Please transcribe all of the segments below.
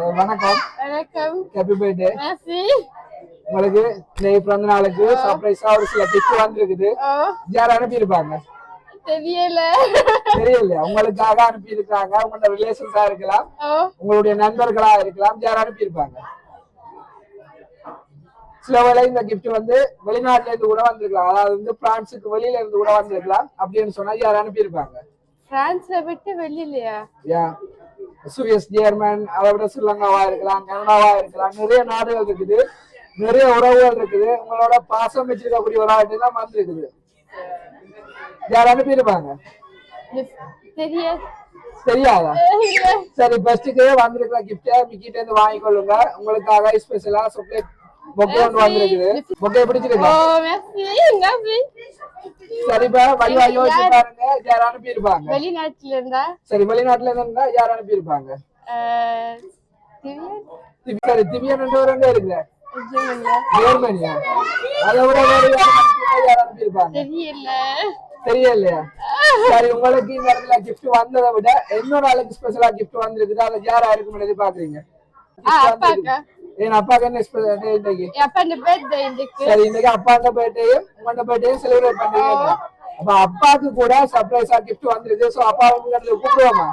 வணக்கம். வணக்கம். Happy birthday. merci. உங்களுக்கு இன்னைக்கு பிறந்த நாளுக்கு சர்ப்ரைஸா ஒரு சில கிஃப்ட் வந்திருக்குது. யார் அனுப்பி இருப்பாங்க? தெரியல. உங்களுக்காக அனுப்பி இருக்காங்க. உங்களோட ரிலேஷன்ஸா இருக்கலாம், உங்களுடைய நண்பர்களா இருக்கலாம். யார் அனுப்பி இருப்பாங்க? சில வேளை இந்த கிஃப்ட் வந்து வெளிநாட்டுல இருந்து கூட வந்திருக்கலாம், அதாவது பிரான்ஸுக்கு வெளியில இருந்து கூட வந்திருக்கலாம். அப்படின்னு சொன்னா யார் அனுப்பி இருப்பாங்க? பிரான்ஸ்ல விட்டு வெளியிலயா? சுவிஸ், ஜெர்மன், அதை விட ஸ்ரீலங்காவா இருக்கலாம், கனடாவா இருக்கலாம். நிறைய நாடுகள் இருக்குது, நிறைய உறவுகள் இருக்குது. உங்களோட பாசம் வச்சிருக்கக்கூடிய ஒரு ஆட்டு தான் வந்திருக்குது. யார் அனுப்பி இருப்பாங்க? தெரியாதா? சரி, ஃபர்ஸ்ட்டுக்கு வந்திருக்கிற கிஃப்ட மிக்கிட்ட இருந்து வாங்கிக்கொள்ளுங்க. உங்களுக்காக ஸ்பெஷலா சாக்லேட் பொக்கே ஒன்று வந்திருக்குது. பொக்கே பிடிச்சிருக்கா? சரிப்பா, வழிவா யோசிச்சு பாருங்க. யார் அனுப்பி இருப்பாங்க? வெளிநாட்டுல இருந்தா? சரி, வெளிநாட்டுல இருந்தா யார் அனுப்பி இருப்பாங்க? சரி, திவ்யன் என்ற இருக்கு ஜெர்மனியா? அதை விட யார் அனுப்பி இருப்பாங்க? தெரியலையா? சரி, உங்களுக்கு இந்த இடத்துல கிஃப்ட் வந்ததை விட இன்னொரு ஆளுக்கு ஸ்பெஷலா கிஃப்ட் வந்திருக்குது. அதை யாரா இருக்கும் எதிர்பார்க்கறீங்க? என் அப்பாக்கு என்ன ஸ்பெஷல் இன்னைக்கு? சரி, இன்னைக்கு அப்பாண்ட பர்த்டேயும் உங்களோட பர்த்டேயும் செலிப்ரேட் பண்றீங்க. அப்ப அப்பாக்கு கூட சர்ப்ரைஸா கிஃப்ட் வந்திருக்கு. சோ அப்பா உங்களுக்கு கூப்பிடுவோமா?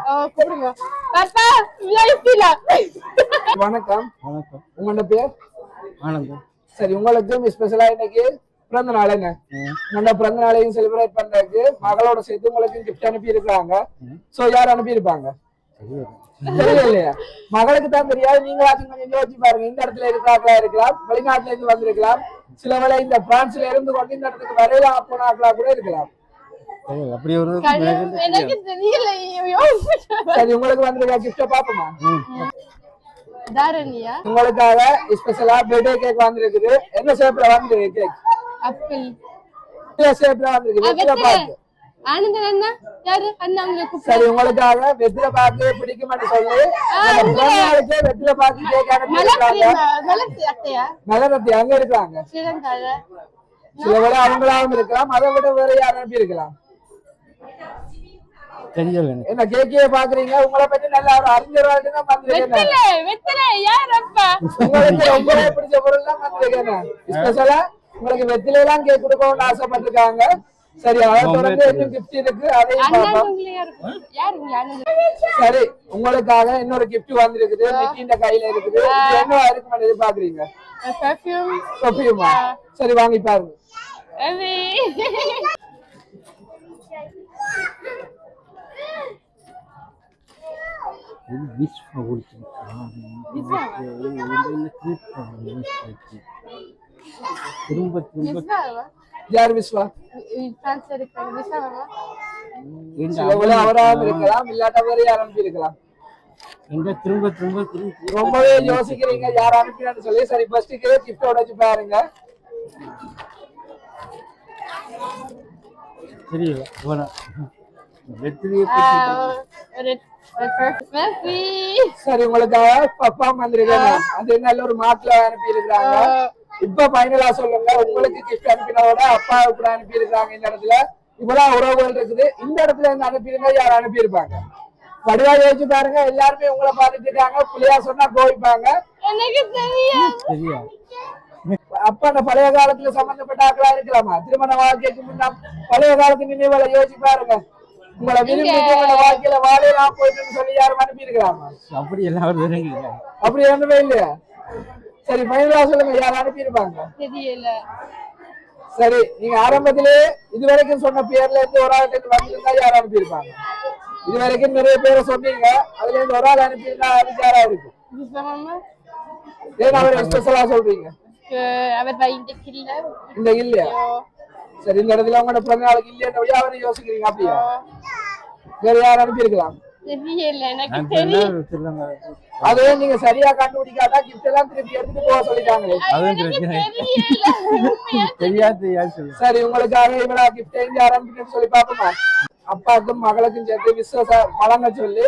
வணக்கம். உங்களோட பேர்? ஆனந்த். சரி, உங்களுக்கு ஸ்பெஷலா இன்னைக்கு பிறந்த நாள் என்ன? உங்களோட பிறந்த நாளையும் செலிப்ரேட் பண்றதுக்கு மகளோட சேர்த்து உங்களுக்கு கிஃப்ட் அனுப்பி இருக்காங்க. சோ யார் அனுப்பி இருப்பாங்க? தெரியலையா? மகளுக்கு தான் தெரியாது. நீங்களாச்சும் கொஞ்சம் யோசிச்சு பாருங்க. இந்த இடத்துல இருக்கிறாங்களா இருக்கலாம், வெளிநாட்டுல இருந்து வந்திருக்கலாம், சில வேளை இந்த பிரான்ஸ்ல இருந்து கொண்டு இந்த இடத்துக்கு வரையில போனாங்களா கூட இருக்கலாம். சரி, உங்களுக்கு வந்திருக்க கிஃப்ட பாப்போமா? உங்களுக்காக ஸ்பெஷலா பர்த்டே கேக் வந்திருக்குது. என்ன ஷேப்ல வந்திருக்கு கேக்? ஆப்பிள் ஷேப்ல வந்திருக்கு. வெற்றில பாக்கு. ஆனந்தன் அண்ணா யாரு? அண்ணா உங்களுக்கு சரி, உங்களுக்காக வெற்றில பாக்கு பிடிக்கும்னு சொல்லி பிறந்தநாளுக்கே வெற்றில பாக்கு கேக் அனுப்பியிருக்காங்க. மலரத்தி அங்க இருக்காங்க. சில வேளை அவங்களாவும் இருக்கலாம், அதை விட வேற யாரும் அனுப்பி இருக்கலாம். என்ன கேக்கையே பாக்குறீங்க? உங்களை பத்தி நல்ல ஒரு அறிஞர் தான் வந்திருக்கேன். உங்களுக்கு ரொம்பவே பிடிச்ச பொருள் தான் வந்திருக்கேன். ஸ்பெஷலா உங்களுக்கு வெற்றில எல்லாம் கேக் கொடுக்கணும்னு ஆசைப்பட்டிருக்காங்க. சரி, அதை தொடர்ந்து இன்னும் கிஃப்ட் இருக்கு, அதையும் பார்ப்போம். சரி, உங்களுக்காக இன்னொரு கிஃப்ட் வந்திருக்குது. மிக்கின்ற கையில இருக்குது. என்ன இருக்குன்னு எதிர்பார்க்கறீங்க? பெர்ஃபியூமா? சரி, வாங்கி பாருங்க. யார் விஸ்வா? அவராக இருக்கலாம், இல்லாட்ட வேற யார் அனுப்பி இருக்கலாம். ரொம்பவே யோசிக்கிறீங்க யார் அனுப்பினான்னு சொல்லி. சரி, ஃபர்ஸ்ட் கிஃப்டோட வச்சு பாருங்க. சரி, உங்களுக்காக பப்பா வந்திருக்காங்க. அது நல்ல ஒரு மாட்டுல அனுப்பி இருக்கிறாங்க. இப்ப பைனலா சொல்லுங்க, உங்களுக்கு கிஃப்ட் அனுப்பினோட அப்பா கூட அனுப்பி இருக்காங்க. இந்த இடத்துல இவ்வளவு உறவுகள் இருக்குது. இந்த இடத்துல இருந்து அனுப்பியிருந்தா யார் அனுப்பி இருப்பாங்க? வடிவா யோசிச்சு பாருங்க. எல்லாருமே உங்களை பார்த்துட்டு இருக்காங்க. புள்ளியா சொன்னா கோவிப்பாங்க. அப்ப அந்த பழைய காலத்துல சம்பந்தப்பட்ட ஆக்களா இருக்கலாமா? திருமண வாழ்க்கைக்கு முன்னா பழைய காலத்து நினைவுகளை யோசிச்சு பாருங்க. உங்களை விரும்பி உங்களோட வாழ்க்கையில வாழையெல்லாம் போயிட்டு சொல்லி யாரும் அனுப்பி இருக்கலாமா? அப்படி ஒண்ணுமே இல்லையா? சரி, பைனலா சொல்லுங்க, யார் அனுப்பி இருப்பாங்க? சரி, நீங்க ஆரம்பத்திலே இதுவரைக்கும் சொன்ன பேர்ல இருந்து ஒரு ஆள் வந்திருந்தா யார் அனுப்பி இருப்பாங்க? இதுவரைக்கும் நிறைய பேரை சொன்னீங்க, அதுல இருந்து ஒரு ஆள் அனுப்பியிருந்தா அது யாரா இருக்கு? ஏன் அவரை ஸ்பெஷலா சொல்றீங்க? இந்த இல்லையா? சரி, இந்த இடத்துல உங்களோட பிறந்த நாளுக்கு இல்லையா அவரை யோசிக்கிறீங்க? அப்படியா? வேற யார் அனுப்பி இருக்கலாம்? அதே நீங்க சரியா கண்டுபிடிக்காட்டா கிஃப்ட் எல்லாம் திருப்பி எடுத்துட்டு போக சொல்லிட்டாங்களே. சரி, உங்களுக்காக இவ்வளவு கிஃப்ட் ஆரம்பிச்சுன்னு சொல்லி பாப்போமா? அப்பாவுக்கும் மகளுக்கும் சேர்த்து விஸ்வ வழங்க சொல்லி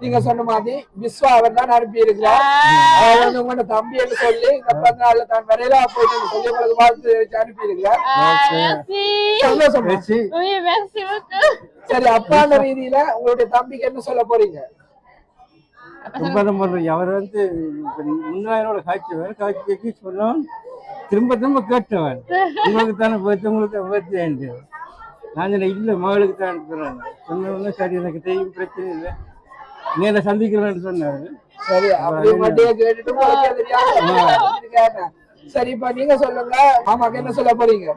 நீங்க சொன்ன மாதிரி விஸ்வா அவர் தான் அனுப்பி இருக்கிறார். அவர் வந்து உங்களோட தம்பி என்று சொல்லி இந்த பிறந்த நாள்ல தான் வரையில போயிட்டு சொல்லி உங்களுக்கு வாழ்த்து அனுப்பி இருக்கிறார். சரி, அப்பாண்ட ரீதியில உங்களுடைய தம்பிக்கு என்ன சொல்ல போறீங்க? திரும்ப பண்றீங்க அவர் வந்து முன்னாயிரோட காட்சிக்கு சொன்னவன் திரும்ப கேட்டவன் உங்களுக்கு தானே போச்சு உங்களுக்கு போச்சு நான் இல்லை மகளுக்கு தான் அனுப்புறேன் சொன்ன சரி எனக்கு தெரியும் பிரச்சனை இல்லை நேர சந்திக்கிறேன்னு சொன்னாரு. சரி அப்படி மட்டும் கேட்டுட்டு உங்களுக்கு தெரியாது கேட்டேன். சரிப்பா நீங்க சொல்லுங்க மாமாக்கு என்ன சொல்ல போறீங்க?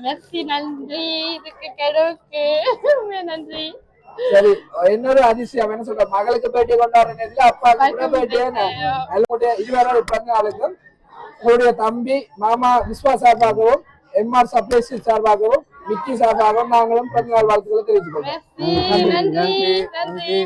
மெர்சி நன்றி இதுக்கு கடவுளுக்கு நன்றி. சரி இன்னொரு அதிசயம் என்ன சொல்ற மகளுக்கு பேட்டி கொண்டாடுற நேரத்துல அப்பாவுக்கு பேட்டி இதுவரை பிறந்தநாளுக்கும் உங்களுடைய தம்பி மாமா விஸ்வா சார்பாகவும் எம்ஆர் சப்ளைஸ் சார்பாகவும் மிக்கி சார்பாகவும் நாங்களும் பிறந்தநாள் வாழ்த்துக்களை தெரிவித்துக் கொள்வோம். நன்றி.